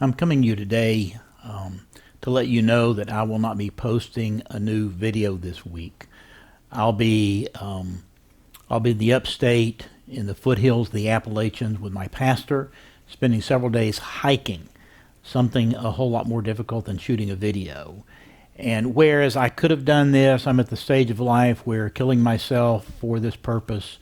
I'm coming to you today to let you know that I will not be posting a new video this week. I'll be in the upstate in the foothills of the Appalachians with my pastor, spending several days hiking, something a whole lot more difficult than shooting a video. And whereas I could have done this, I'm at the stage of life where killing myself for this purpose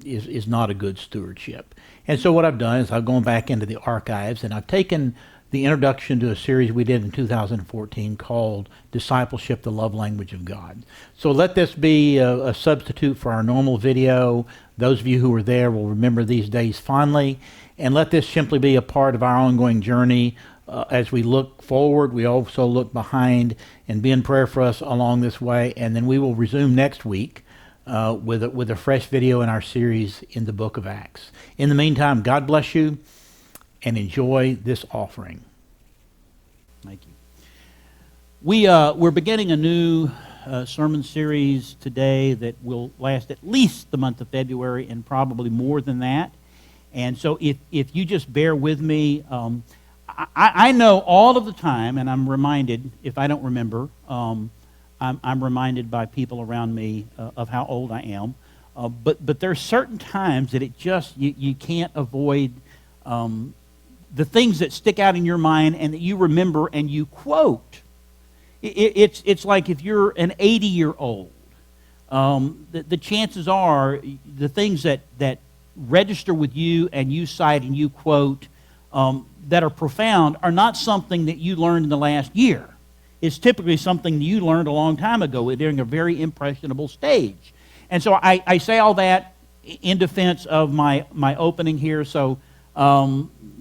is not a good stewardship. And so what I've done is I've gone back into the archives and I've taken the introduction to a series we did in 2014 called Discipleship, the Love Language of God. So let this be a substitute for our normal video. Those of you who were there will remember these days fondly. And let this simply be a part of our ongoing journey. As we look forward, we also look behind, and be in prayer for us along this way. And then we will resume next week with a fresh video in our series in the book of Acts. In the meantime, God bless you and enjoy this offering. Thank you. We're beginning a new sermon series today that will last at least the month of February and probably more than that. And so if you just bear with me, I know all of the time, and I'm reminded, if I don't remember, I'm reminded by people around me of how old I am. But there are certain times that it just, you can't avoid the things that stick out in your mind and that you remember and you quote. It's like if you're an 80-year-old, the chances are the things that register with you and you cite and you quote that are profound are not something that you learned in the last year. It's typically something you learned a long time ago during a very impressionable stage. And so I say all that in defense of my opening here. So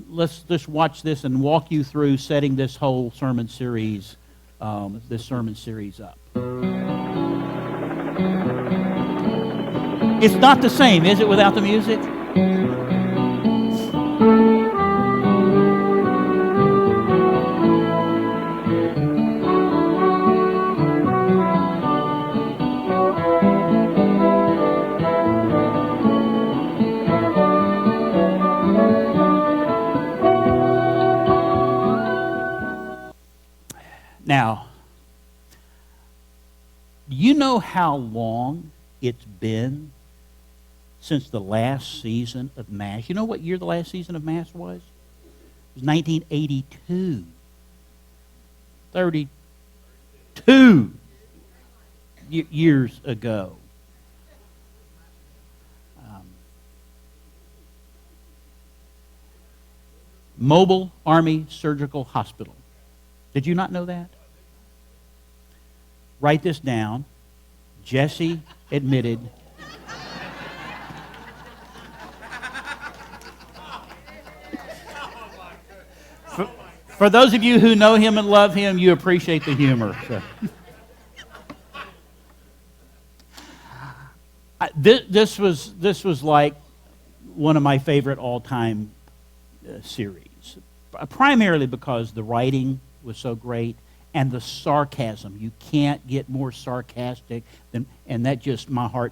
let's just watch this and walk you through setting this whole sermon series, up. It's not the same, is it, without the music? Now, do you know how long it's been since the last season of MASH? You know what year the last season of MASH was? It was 1982. 32 years ago. Mobile Army Surgical Hospital. Did you not know that? Write this down. Jesse admitted. For those of you who know him and love him, you appreciate the humor. So. This was like one of my favorite all-time series, primarily because the writing was so great and the sarcasm. You can't get more sarcastic than, and that just, my heart.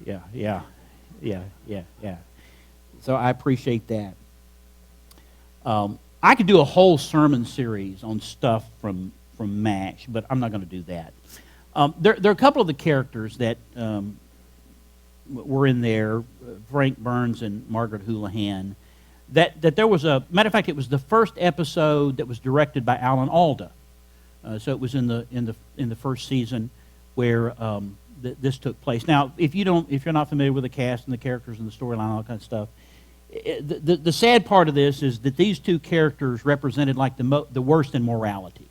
Yeah. So I appreciate that. I could do a whole sermon series on stuff from MASH, but I'm not going to do that. There are a couple of the characters that were in there, Frank Burns and Margaret Houlihan, that there was a, matter of fact, it was the first episode that was directed by Alan Alda. So it was in the first season where this took place. Now, if you're not familiar with the cast and the characters and the storyline, all that kind of stuff, the sad part of this is that these two characters represented like the worst in morality,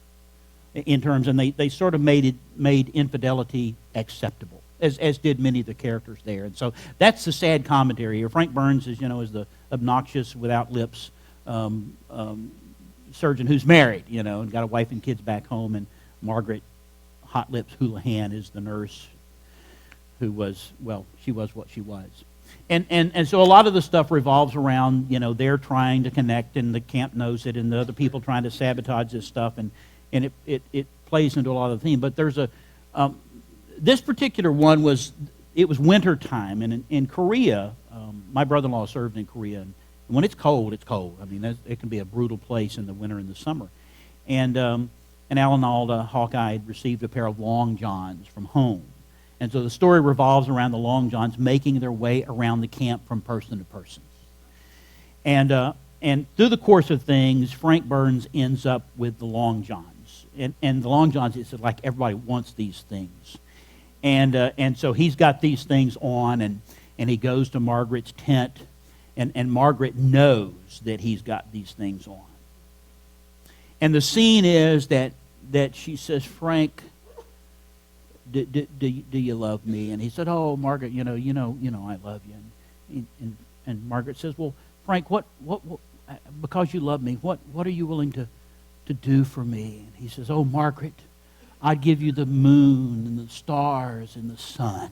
in terms, and they sort of made infidelity acceptable, as did many of the characters there. And so that's the sad commentary here. Frank Burns is the obnoxious, without lips surgeon who's married, and got a wife and kids back home, and Margaret Hot Lips Houlihan is the nurse who was, she was what she was. And so a lot of the stuff revolves around, they're trying to connect, and the camp knows it, and the other people trying to sabotage this stuff, and it plays into a lot of the theme. But there's this particular one was winter time, and in Korea, my brother-in-law served in Korea, When it's cold, it's cold. I mean, it can be a brutal place in the winter and the summer. And Alan Alda, Hawkeye, had received a pair of long johns from home. And so the story revolves around the long johns making their way around the camp from person to person. And through the course of things, Frank Burns ends up with the long johns. And the long johns, it's like everybody wants these things. And so he's got these things on, and he goes to Margaret's tent, and Margaret knows that he's got these things on. And the scene is that she says, Frank, do you love me? And he said, oh, Margaret, you know, I love you. And Margaret says, well, Frank, what, because you love me, what are you willing to do for me? And he says, oh, Margaret, I'd give you the moon and the stars and the sun.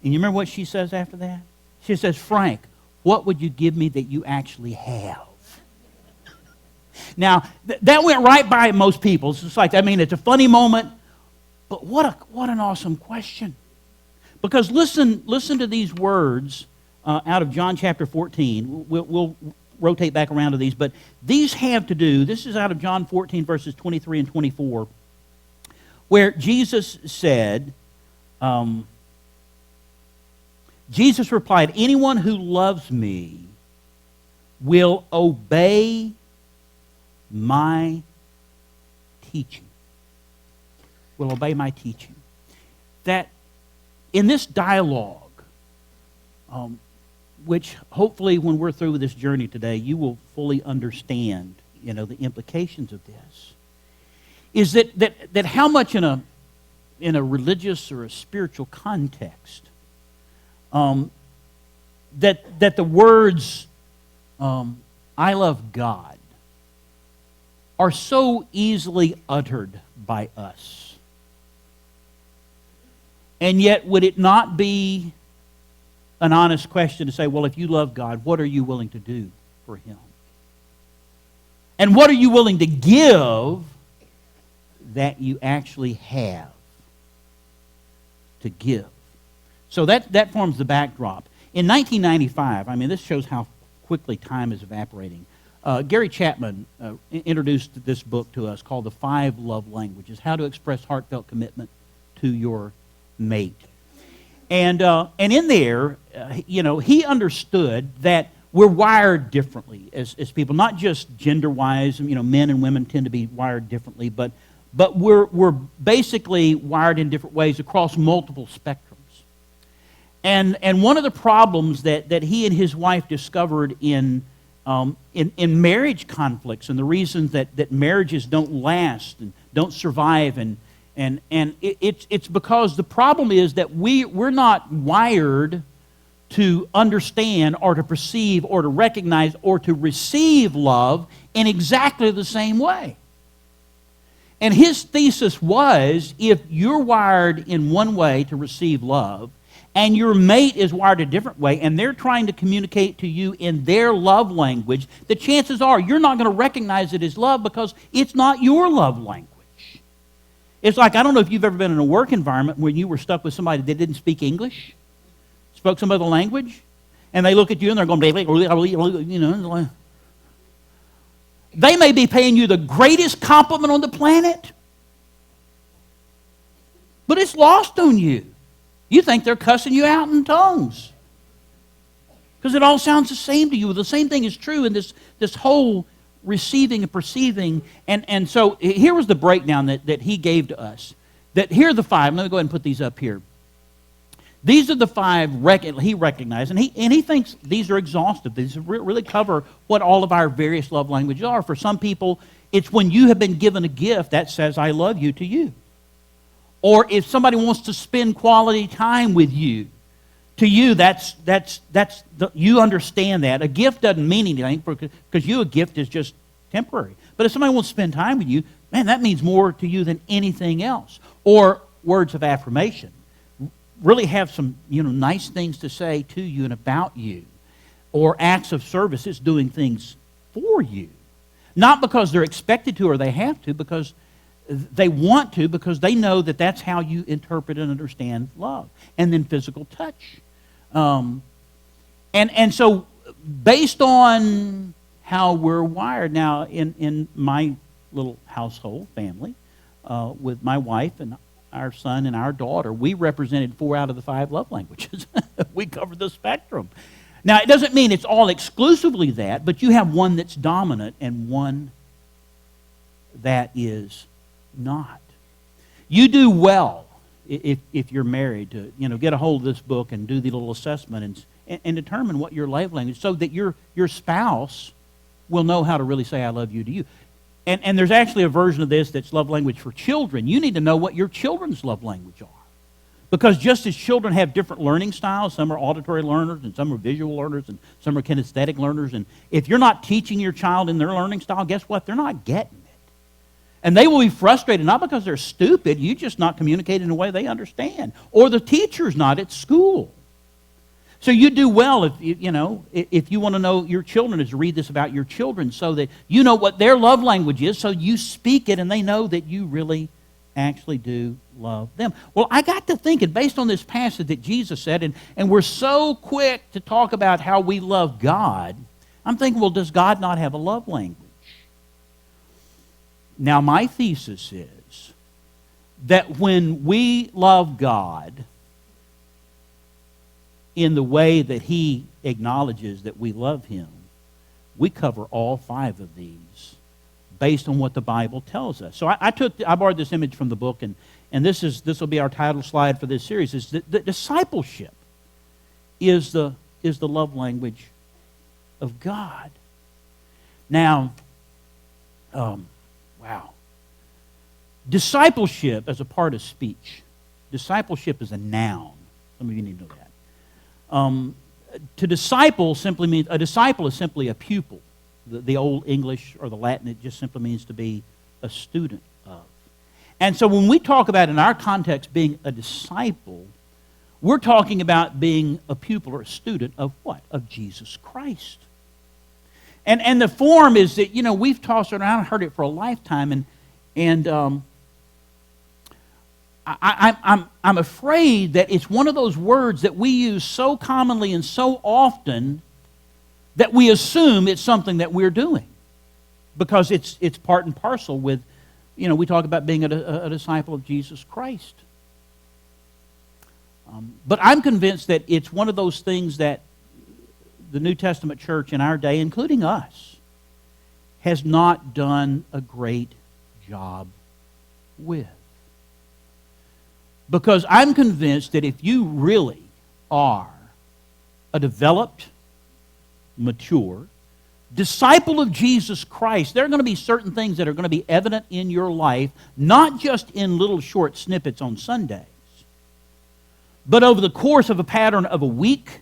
And you remember what she says after that? She says, Frank, what would you give me that you actually have? Now, that went right by most people. It's just like, I mean, it's a funny moment, but what an awesome question. Because listen to these words out of John chapter 14. We'll rotate back around to these, but these have to do, this is out of John 14, verses 23 and 24, where Jesus said, Jesus replied, anyone who loves me will obey my teaching. Will obey my teaching. That in this dialogue, which hopefully when we're through with this journey today, you will fully understand, the implications of this, is that how much in a religious or a spiritual context, that the words, I love God, are so easily uttered by us. And yet, would it not be an honest question to say, well, if you love God, what are you willing to do for Him? And what are you willing to give that you actually have to give? So that forms the backdrop. In 1995, I mean, this shows how quickly time is evaporating. Gary Chapman introduced this book to us called The 5 Love Languages, How to Express Heartfelt Commitment to Your Mate. And in there, he understood that we're wired differently as people, not just gender-wise. Men and women tend to be wired differently, but we're basically wired in different ways across multiple spectrums. And one of the problems that he and his wife discovered in marriage conflicts, and the reasons that marriages don't last and don't survive, and it's because the problem is that we're not wired to understand or to perceive or to recognize or to receive love in exactly the same way. And his thesis was, if you're wired in one way to receive love, and your mate is wired a different way, and they're trying to communicate to you in their love language, the chances are you're not going to recognize it as love because it's not your love language. It's like, I don't know if you've ever been in a work environment where you were stuck with somebody that didn't speak English, spoke some other language, and they look at you and they're going, they may be paying you the greatest compliment on the planet, but it's lost on you. You think they're cussing you out in tongues because it all sounds the same to you. The same thing is true in this whole receiving and perceiving. And so here was the breakdown that he gave to us. That here are the 5. Let me go ahead and put these up here. These are the 5 he recognized, and he thinks these are exhaustive. These really cover what all of our various love languages are. For some people, it's when you have been given a gift that says, I love you, to you. Or if somebody wants to spend quality time with you, to you, you understand that. A gift doesn't mean anything because a gift is just temporary. But if somebody wants to spend time with you, man, that means more to you than anything else. Or words of affirmation. Really have some nice things to say to you and about you. Or acts of service. It's doing things for you. Not because they're expected to or they have to, because they want to, because they know that that's how you interpret and understand love. And then physical touch. And so based on how we're wired. Now, in my little household family, with my wife and our son and our daughter, we represented 4 out of the 5 love languages. We covered the spectrum. Now, it doesn't mean it's all exclusively that, but you have one that's dominant and one that is not. You do well if you're married to get a hold of this book and do the little assessment and determine what your love language, so that your spouse will know how to really say I love you to you. And there's actually a version of this that's love language for children. You need to know what your children's love language are. Because just as children have different learning styles, some are auditory learners and some are visual learners and some are kinesthetic learners. And if you're not teaching your child in their learning style, guess what? They're not getting it. And they will be frustrated, not because they're stupid, you just not communicating in a way they understand. Or the teacher's not at school. So you do well if you want to know your children, is to read this about your children so that you know what their love language is, so you speak it and they know that you really actually do love them. Well, I got to thinking, based on this passage that Jesus said, and we're so quick to talk about how we love God, I'm thinking, well, does God not have a love language? Now, my thesis is that when we love God in the way that He acknowledges that we love Him, we cover all 5 of these based on what the Bible tells us. So I borrowed this image from the book, and this will be our title slide for this series. Is that discipleship is the love language of God. Now, wow. Discipleship as a part of speech. Discipleship is a noun. Some of you need to know that. To disciple simply means, a disciple is simply a pupil. The old English or the Latin, it just simply means to be a student of. And so when we talk about, in our context, being a disciple, we're talking about being a pupil or a student of what? Of Jesus Christ. And the form is that, we've tossed it around and heard it for a lifetime, and I'm afraid that it's one of those words that we use so commonly and so often that we assume it's something that we're doing, because it's part and parcel with, we talk about being a disciple of Jesus Christ. But I'm convinced that it's one of those things that the New Testament church in our day, including us, has not done a great job with. Because I'm convinced that if you really are a developed, mature disciple of Jesus Christ, there are going to be certain things that are going to be evident in your life, not just in little short snippets on Sundays, but over the course of a pattern of a week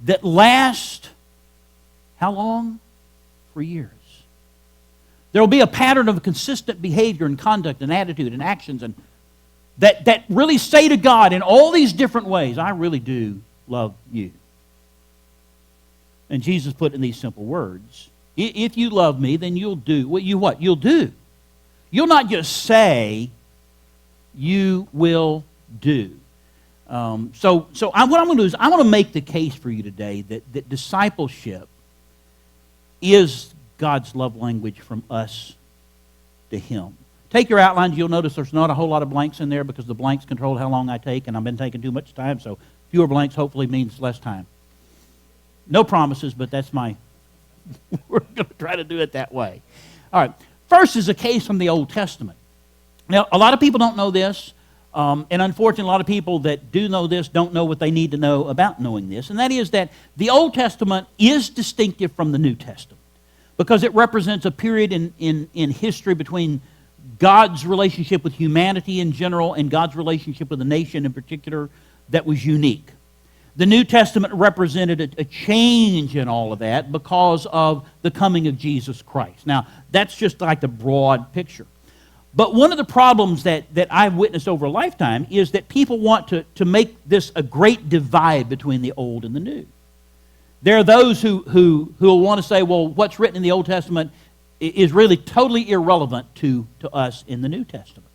that lasts, how long? For years. There will be a pattern of consistent behavior and conduct and attitude and actions and that really say to God in all these different ways, I really do love you. And Jesus put in these simple words, if you love me, then you'll do what? You'll do. You'll not just say, you will do. What I'm going to do is I want to make the case for you today that discipleship is God's love language from us to Him. Take your outlines. You'll notice there's not a whole lot of blanks in there because the blanks control how long I take, and I've been taking too much time, so fewer blanks hopefully means less time. No promises, but that's we're going to try to do it that way. All right. First is a case from the Old Testament. Now, a lot of people don't know this, and unfortunately, a lot of people that do know this don't know what they need to know about knowing this, and that is that the Old Testament is distinctive from the New Testament because it represents a period in history between God's relationship with humanity in general and God's relationship with the nation in particular that was unique. The New Testament represented a change in all of that because of the coming of Jesus Christ. Now, that's just like the broad picture. But one of the problems that I've witnessed over a lifetime is that people want to make this a great divide between the Old and the New. There are those who will want to say, well, what's written in the Old Testament is really totally irrelevant to us in the New Testament.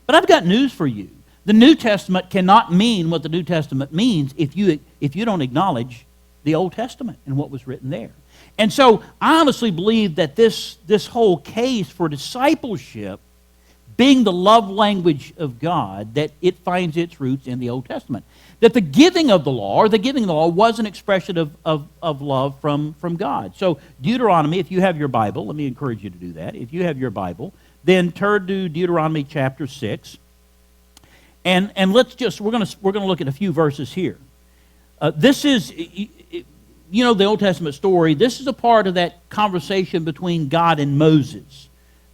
But I've got news for you. The New Testament cannot mean what the New Testament means if you don't acknowledge the Old Testament and what was written there. And so I honestly believe that this whole case for discipleship being the love language of God, that it finds its roots in the Old Testament. That the giving of the law, or the giving of the law, was an expression of love from God. So Deuteronomy, if you have your Bible, let me encourage you to do that. If you have your Bible, then turn to Deuteronomy chapter 6. And let's just, we're going to look at a few verses here. This is, you know, the Old Testament story. This is a part of that conversation between God and Moses.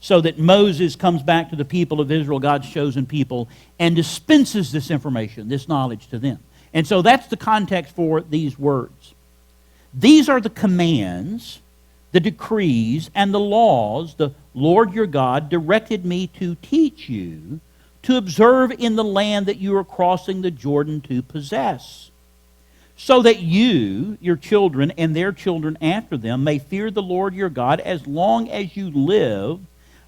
So that Moses comes back to the people of Israel, God's chosen people, and dispenses this information, this knowledge to them. And so that's the context for these words. These are the commands, the decrees, and the laws the Lord your God directed me to teach you to observe in the land that you are crossing the Jordan to possess, so that you, your children, and their children after them may fear the Lord your God as long as you live,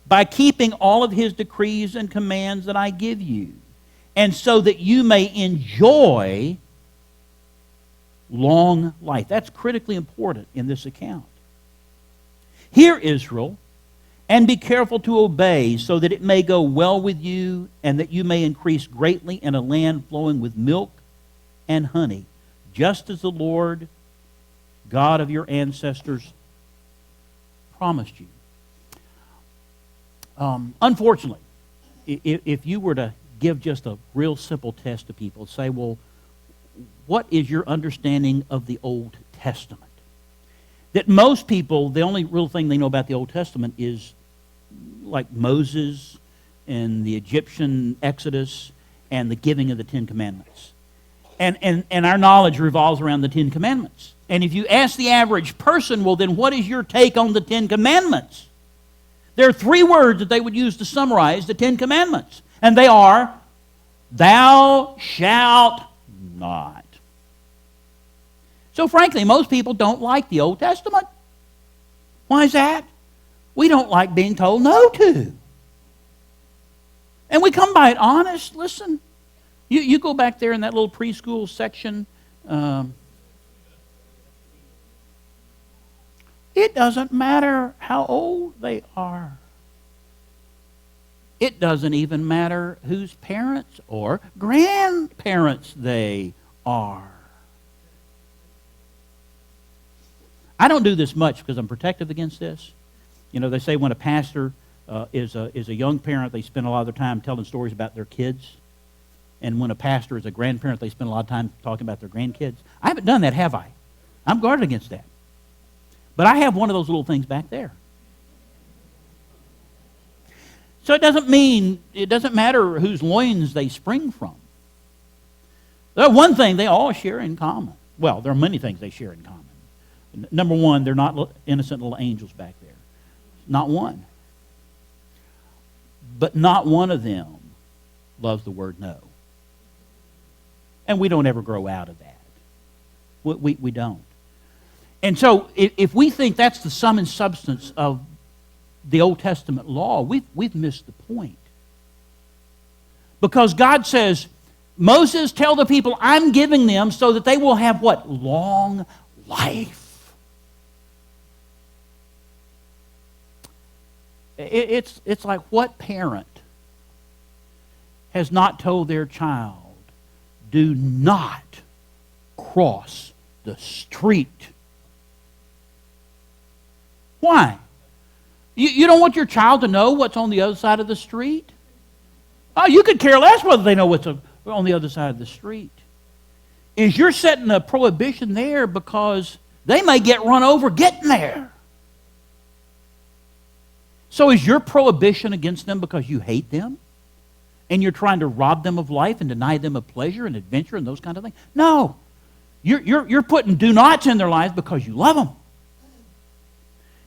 by keeping all of his decrees and commands that I give you, and so that you may enjoy long life. That's critically important in this account. Hear, Israel, and be careful to obey, so that it may go well with you, and that you may increase greatly in a land flowing with milk and honey, just as the Lord God of your ancestors promised you. Unfortunately, if you were to give just a real simple test to people, say, well, what is your understanding of the Old Testament? That most people, the only real thing they know about the Old Testament is like Moses and the Egyptian Exodus and the giving of the Ten Commandments. And our knowledge revolves around the Ten Commandments. And if you ask the average person, well, then what is your take on the Ten Commandments? There are three words that they would use to summarize the Ten Commandments. And they are, thou shalt not. So frankly, most people don't like the Old Testament. Why is that? We don't like being told no to. And we come by it honest. Listen, you go back there in that little preschool section. It doesn't matter how old they are. It doesn't even matter whose parents or grandparents they are. I don't do this much because I'm protective against this. You know, they say when a pastor is a young parent, they spend a lot of their time telling stories about their kids. And when a pastor is a grandparent, they spend a lot of time talking about their grandkids. I haven't done that, have I? I'm guarded against that. But I have one of those little things back there. So it doesn't matter whose loins they spring from. There's one thing they all share in common. Well, there are many things they share in common. Number one, they're not innocent little angels back there. Not one. But not one of them loves the word no. And we don't ever grow out of that. We don't. And so if we think that's the sum and substance of the Old Testament law, we've missed the point. Because God says, Moses, tell the people I'm giving them so that they will have what? Long life. It's like, what parent has not told their child, do not cross the street? Why? You don't want your child to know what's on the other side of the street? Oh, you could care less whether they know what's on the other side of the street. Is you're setting a prohibition there because they may get run over getting there. So is your prohibition against them because you hate them? And you're trying to rob them of life and deny them of pleasure and adventure and those kind of things? No. You're putting do-nots in their lives because you love them.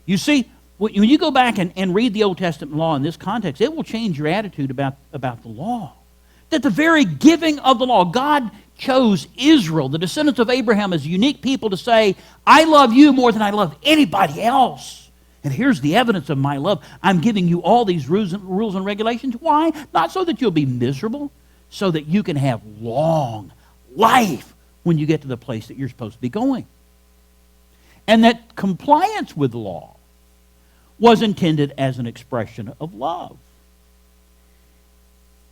You see, when you go back and read the Old Testament law in this context, it will change your attitude about the law. That the very giving of the law, God chose Israel, the descendants of Abraham, as a unique people to say, I love you more than I love anybody else. And here's the evidence of my love. I'm giving you all these rules and regulations. Why? Not so that you'll be miserable, so that you can have long life when you get to the place that you're supposed to be going. And that compliance with the law was intended as an expression of love.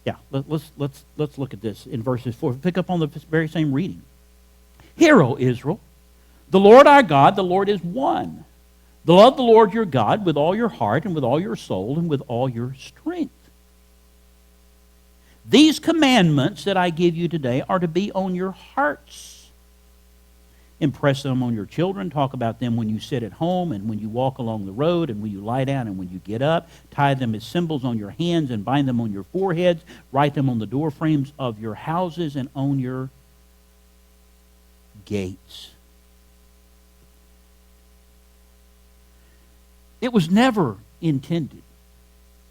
Yeah, let's look at this in verses 4. Pick up on the very same reading. Hear, O Israel, the Lord our God, the Lord is one. Love the Lord your God with all your heart and with all your soul and with all your strength. These commandments that I give you today are to be on your hearts. Impress them on your children. Talk about them when you sit at home and when you walk along the road and when you lie down and when you get up. Tie them as symbols on your hands and bind them on your foreheads. Write them on the door frames of your houses and on your gates. It was never intended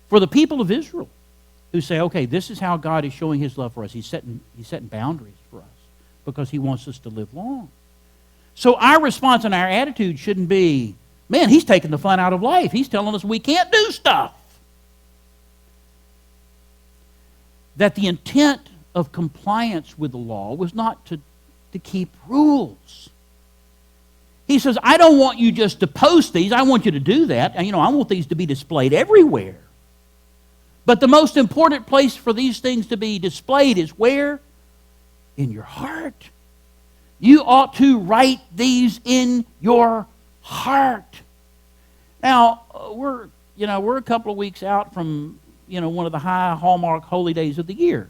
for the people of Israel who say, okay, this is how God is showing his love for us. He's setting boundaries for us because he wants us to live long. So our response and our attitude shouldn't be, man, he's taking the fun out of life. He's telling us we can't do stuff. That the intent of compliance with the law was not to keep rules. He says, I don't want you just to post these. I want you to do that. And, I want these to be displayed everywhere. But the most important place for these things to be displayed is where? In your heart. You ought to write these in your heart. Now, we're a couple of weeks out from, one of the high hallmark holy days of the year.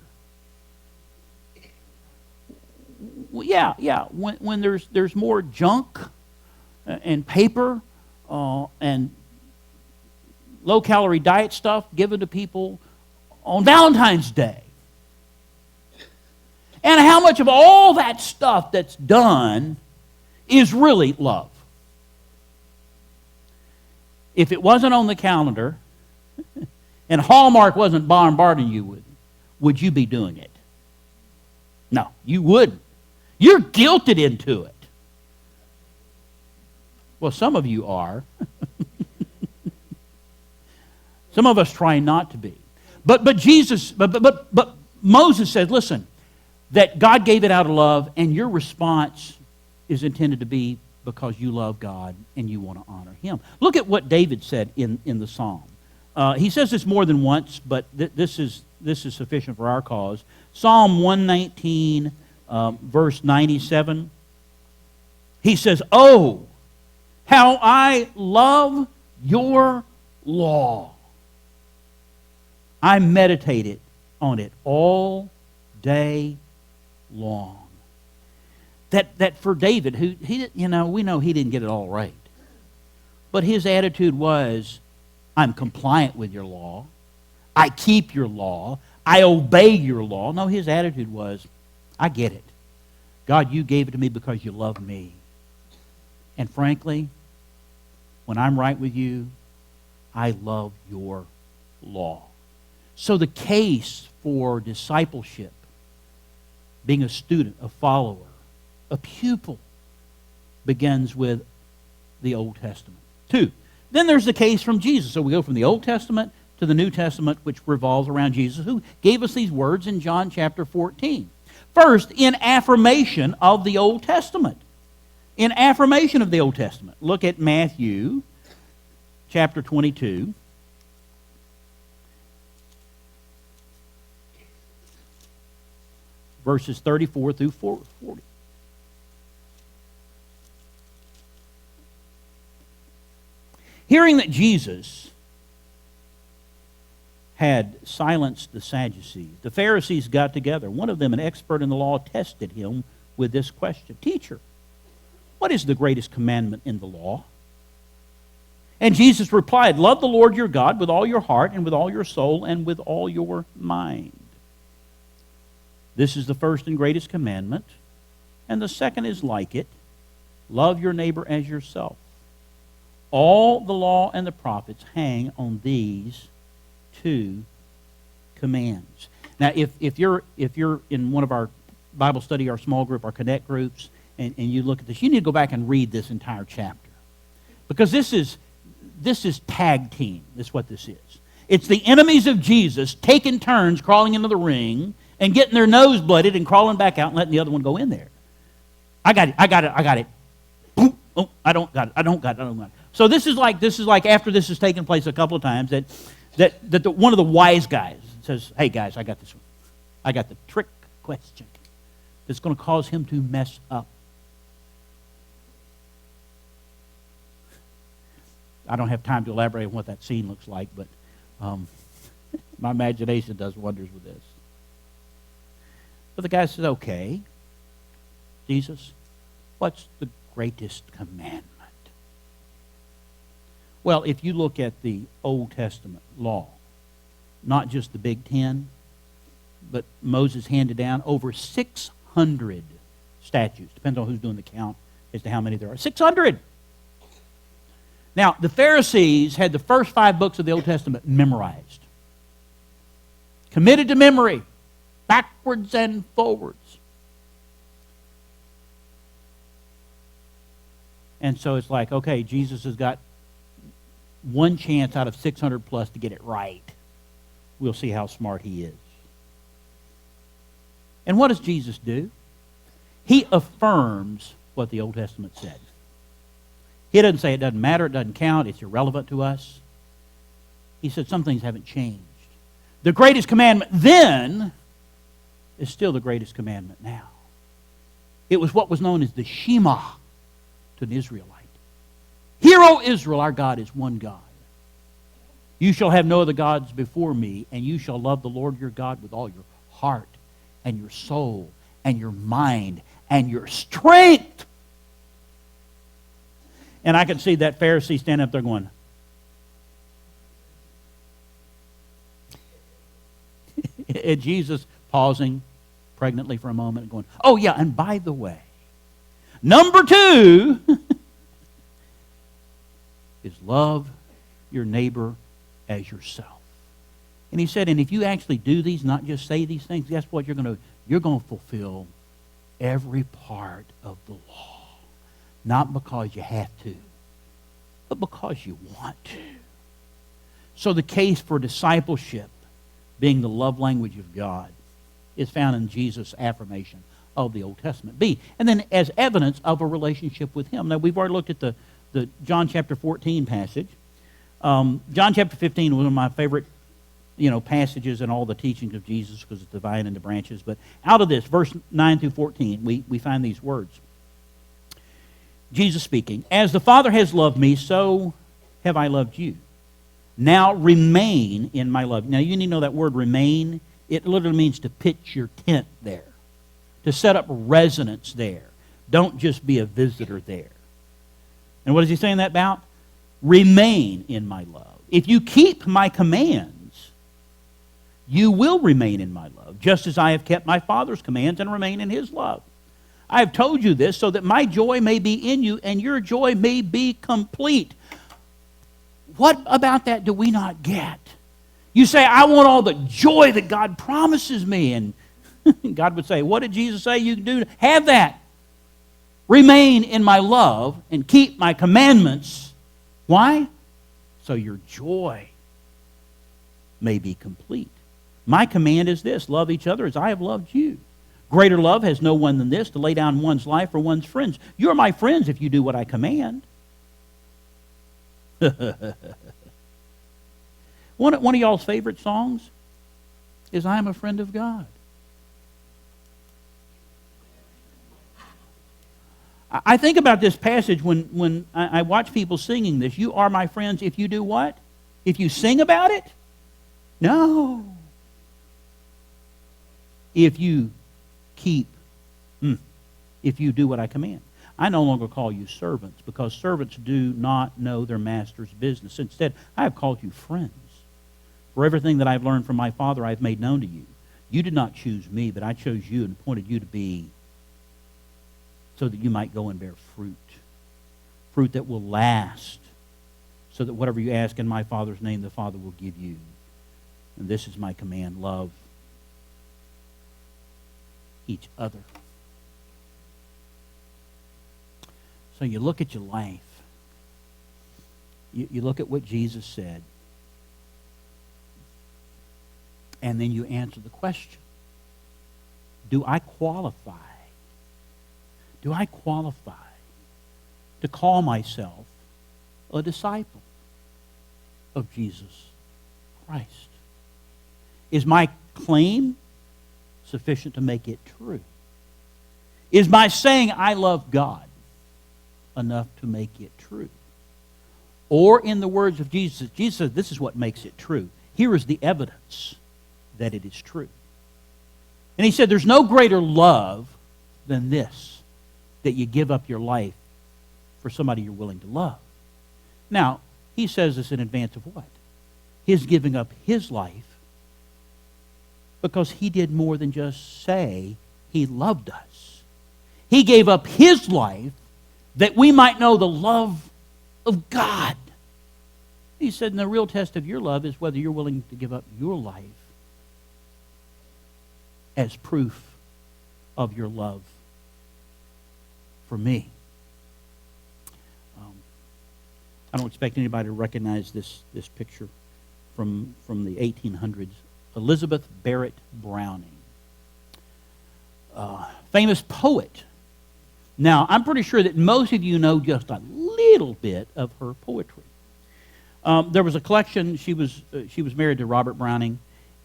Well, yeah. When there's more junk and paper and low-calorie diet stuff given to people on Valentine's Day. And how much of all that stuff that's done is really love? If it wasn't on the calendar and Hallmark wasn't bombarding you would you be doing it? No, you wouldn't. You're guilted into it. Well, some of you are. Some of us try not to be. But Moses said, listen, that God gave it out of love, and your response is intended to be because you love God and you want to honor him. Look at what David said in the psalm. He says this more than once, but this is sufficient for our cause. Psalm 119, verse 97. He says, oh, how I love your law. I meditate on it all day long. That for David, who we know he didn't get it all right, but his attitude was, I'm compliant with your law, I keep your law, I obey your law. No, his attitude was, I get it. God, you gave it to me because you love me. And frankly, when I'm right with you, I love your law. So the case for discipleship, being a student, a follower, a pupil, begins with the Old Testament. 2, then there's the case from Jesus. So we go from the Old Testament to the New Testament, which revolves around Jesus, who gave us these words in John chapter 14. First, in affirmation of the Old Testament. In affirmation of the Old Testament. Look at Matthew chapter 22. Verses 34 through 40. Hearing that Jesus had silenced the Sadducees, the Pharisees got together. One of them, an expert in the law, tested him with this question. Teacher, what is the greatest commandment in the law? And Jesus replied, love the Lord your God with all your heart and with all your soul and with all your mind. This is the first and greatest commandment. And the second is like it. Love your neighbor as yourself. All the law and the prophets hang on these 2 commands. Now, if you're in one of our Bible study, our small group, our connect groups, and you look at this, you need to go back and read this entire chapter. Because this is tag team. That's what this is. It's the enemies of Jesus taking turns crawling into the ring and getting their nose blooded and crawling back out and letting the other one go in there. I got it. Boom. Oh, I don't got it. So this is like after this has taken place a couple of times that one of the wise guys says, hey guys, I got this one. I got the trick question that's going to cause him to mess up. I don't have time to elaborate on what that scene looks like, but my imagination does wonders with this. But the guy says, okay, Jesus, what's the greatest commandment? Well, if you look at the Old Testament law, not just the Big Ten, but Moses handed down over 600 statutes. Depends on who's doing the count as to how many there are. 600! Now, the Pharisees had the first 5 books of the Old Testament memorized. Committed to memory, backwards and forwards. And so it's like, okay, Jesus has got one chance out of 600 plus to get it right. We'll see how smart he is. And what does Jesus do? He affirms what the Old Testament said. He doesn't say it doesn't matter, it doesn't count, it's irrelevant to us. He said some things haven't changed. The greatest commandment then is still the greatest commandment now. It was what was known as the Shema to an Israelite. Hear, O Israel, our God is one God. You shall have no other gods before me, and you shall love the Lord your God with all your heart and your soul and your mind and your strength. And I can see that Pharisee standing up there going, and Jesus pausing pregnantly for a moment and going, oh yeah, and by the way, number 2 is love your neighbor as yourself. And he said, and if you actually do these, not just say these things, guess what you're going to do? You're going to fulfill every part of the law. Not because you have to, but because you want to. So the case for discipleship being the love language of God is found in Jesus' affirmation of the Old Testament. B, and then as evidence of a relationship with him. Now, we've already looked at the John chapter 14 passage. John chapter 15 was one of my favorite passages in all the teachings of Jesus because it's the vine and the branches. But out of this, verse 9 through 14, we find these words. Jesus speaking, as the Father has loved me, so have I loved you. Now remain in my love. Now you need to know that word remain. It literally means to pitch your tent there, to set up residence there. Don't just be a visitor there. And what is he saying that about? Remain in my love. If you keep my commands, you will remain in my love, just as I have kept my Father's commands and remain in his love. I have told you this so that my joy may be in you and your joy may be complete. What about that do we not get? You say, I want all the joy that God promises me. And God would say, what did Jesus say you can do to have that? Remain in my love and keep my commandments. Why? So your joy may be complete. My command is this, love each other as I have loved you. Greater love has no one than this, to lay down one's life for one's friends. You are my friends if you do what I command. One of y'all's favorite songs is I Am a Friend of God. I think about this passage when I watch people singing this. You are my friends if you do what? If you sing about it? No. If you if you do what I command. I no longer call you servants because servants do not know their master's business. Instead, I have called you friends. For everything that I've learned from my Father I have made known to you. You did not choose me, but I chose you and appointed you to be so that you might go and bear fruit. Fruit that will last, so that whatever you ask in my Father's name, the Father will give you. And this is my command, love each other. So you look at your life. You look at what Jesus said. And then you answer the question. Do I qualify? Do I qualify to call myself a disciple of Jesus Christ? Is my claim sufficient to make it true? Is my saying I love God enough to make it true? Or in the words of Jesus, Jesus said this is what makes it true. Here is the evidence that it is true. And he said there's no greater love than this, that you give up your life for somebody you're willing to love. Now, he says this in advance of what? His giving up his life because he did more than just say he loved us. He gave up his life that we might know the love of God. He said, and the real test of your love is whether you're willing to give up your life as proof of your love for me. I don't expect anybody to recognize this picture from the 1800s. Elizabeth Barrett Browning, famous poet. Now, I'm pretty sure that most of you know just a little bit of her poetry. There was a collection. She was married to Robert Browning,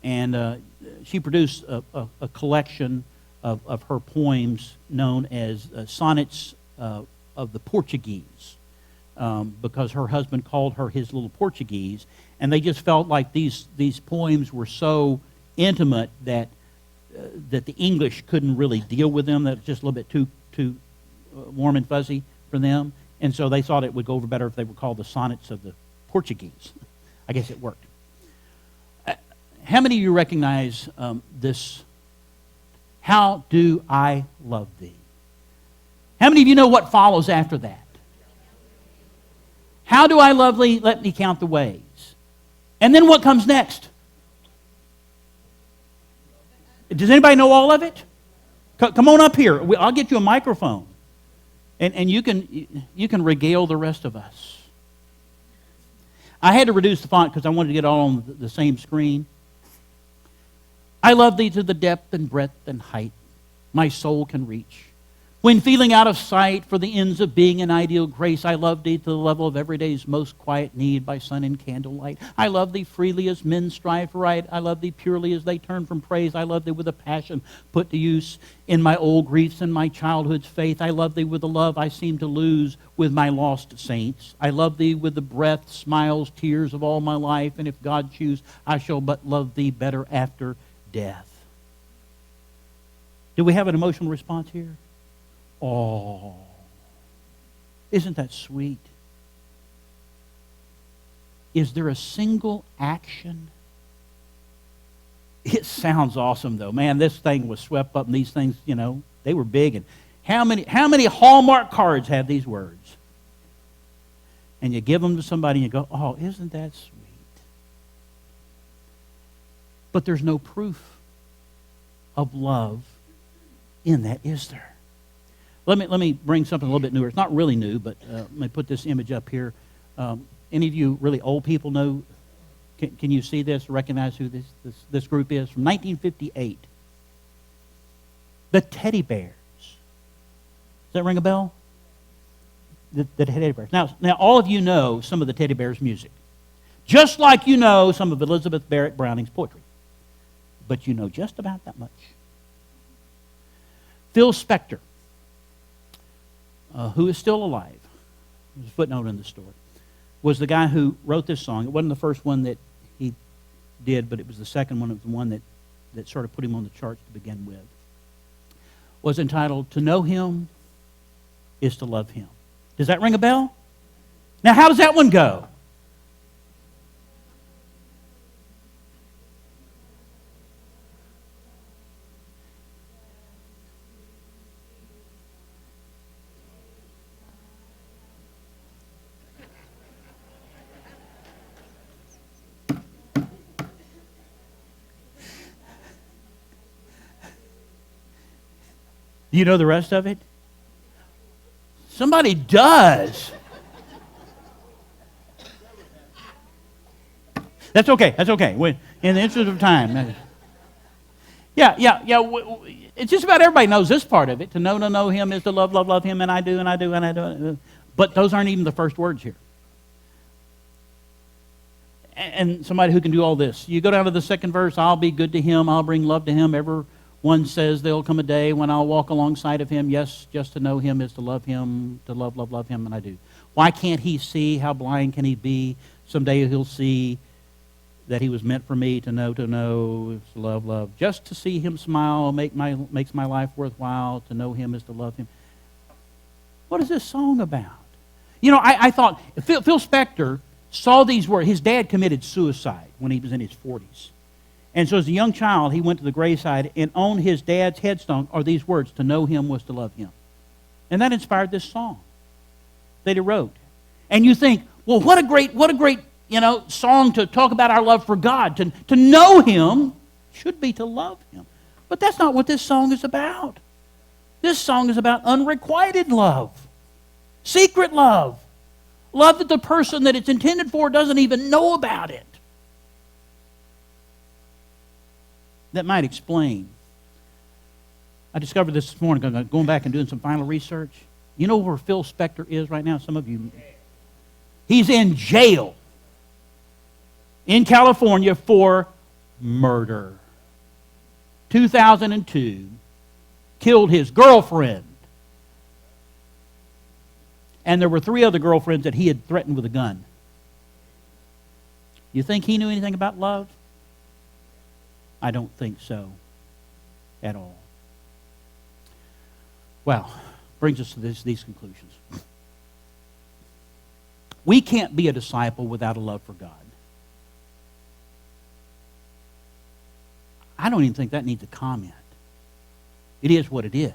and she produced a collection of her poems known as Sonnets of the Portuguese, because her husband called her his little Portuguese, and they just felt like these poems were so intimate that the English couldn't really deal with them. That was just a little bit too warm and fuzzy for them, and so they thought it would go over better if they were called the Sonnets of the Portuguese. I guess it worked. How many of you recognize this? How do I love thee? How many of you know what follows after that? How do I love thee? Let me count the ways. And then what comes next? Does anybody know all of it? Come on up here. I'll get you a microphone. And you can regale the rest of us. I had to reduce the font because I wanted to get it all on the same screen. I love thee to the depth and breadth and height my soul can reach. When feeling out of sight for the ends of being an ideal grace, I love thee to the level of everyday's most quiet need by sun and candlelight. I love thee freely as men strive for right. I love thee purely as they turn from praise. I love thee with a passion put to use in my old griefs and my childhood's faith. I love thee with the love I seem to lose with my lost saints. I love thee with the breath, smiles, tears of all my life, and if God choose, I shall but love thee better after death. Do we have an emotional response here? Oh, isn't that sweet? Is there a single action? It sounds awesome, though. Man, this thing was swept up, and these things, they were big. And how many Hallmark cards have these words? And you give them to somebody, and you go, oh, isn't that sweet? But there's no proof of love in that, is there? Let me bring something a little bit newer. It's not really new, but let me put this image up here. Any of you really old people know, can you see this, recognize who this group is? From 1958. The Teddy Bears. Does that ring a bell? The Teddy Bears. Now, all of you know some of the Teddy Bears' music. Just like you know some of Elizabeth Barrett Browning's poetry. But you know just about that much. Phil Spector, who is still alive, there's a footnote in the story, was the guy who wrote this song. It wasn't the first one that he did, but it was the second one, the one that sort of put him on the charts to begin with. Was entitled, To Know Him is to Love Him. Does that ring a bell? Now, how does that one go? Do you know the rest of it? Somebody does. That's okay. In the interest of time. Yeah. It's just about everybody knows this part of it. To know him is to love him, and I do. But those aren't even the first words here. And somebody who can do all this. You go down to the second verse, I'll be good to him, I'll bring love to him. Everyone says there'll come a day when I'll walk alongside of him. Yes, just to know him is to love him, to love him, and I do. Why can't he see? How blind can he be? Someday he'll see that he was meant for me to know, to love. Just to see him smile makes my life worthwhile. To know him is to love him. What is this song about? You know, I thought, Phil Spector saw these words. His dad committed suicide when he was in his 40s. And so as a young child, he went to the graveside, and on his dad's headstone are these words, to know him was to love him. And that inspired this song that he wrote. And you think, well, what a great song to talk about our love for God. To know him should be to love him. But that's not what this song is about. This song is about unrequited love, secret love, love that the person that it's intended for doesn't even know about it. That might explain. I discovered this morning, going back and doing some final research. You know where Phil Spector is right now? Some of you. He's in jail in California for murder. 2002, killed his girlfriend. And there were 3 other girlfriends that he had threatened with a gun. You think he knew anything about love? I don't think so at all. Well, brings us to these conclusions. We can't be a disciple without a love for God. I don't even think that needs a comment. It is what it is.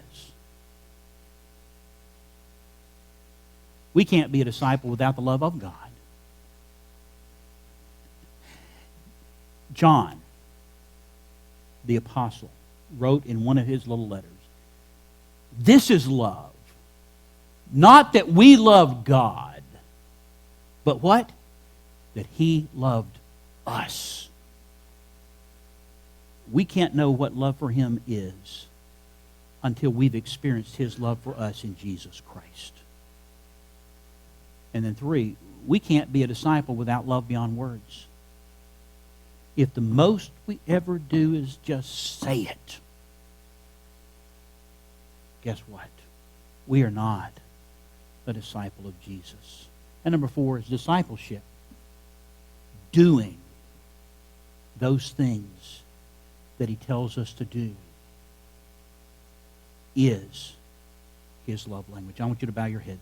We can't be a disciple without the love of God. John, the apostle, wrote in one of his little letters, this is love. Not that we love God, but what? That he loved us. We can't know what love for him is until we've experienced his love for us in Jesus Christ. And then 3, we can't be a disciple without love beyond words. If the most we ever do is just say it, guess what? We are not a disciple of Jesus. And number 4 is discipleship. Doing those things that he tells us to do is his love language. I want you to bow your heads.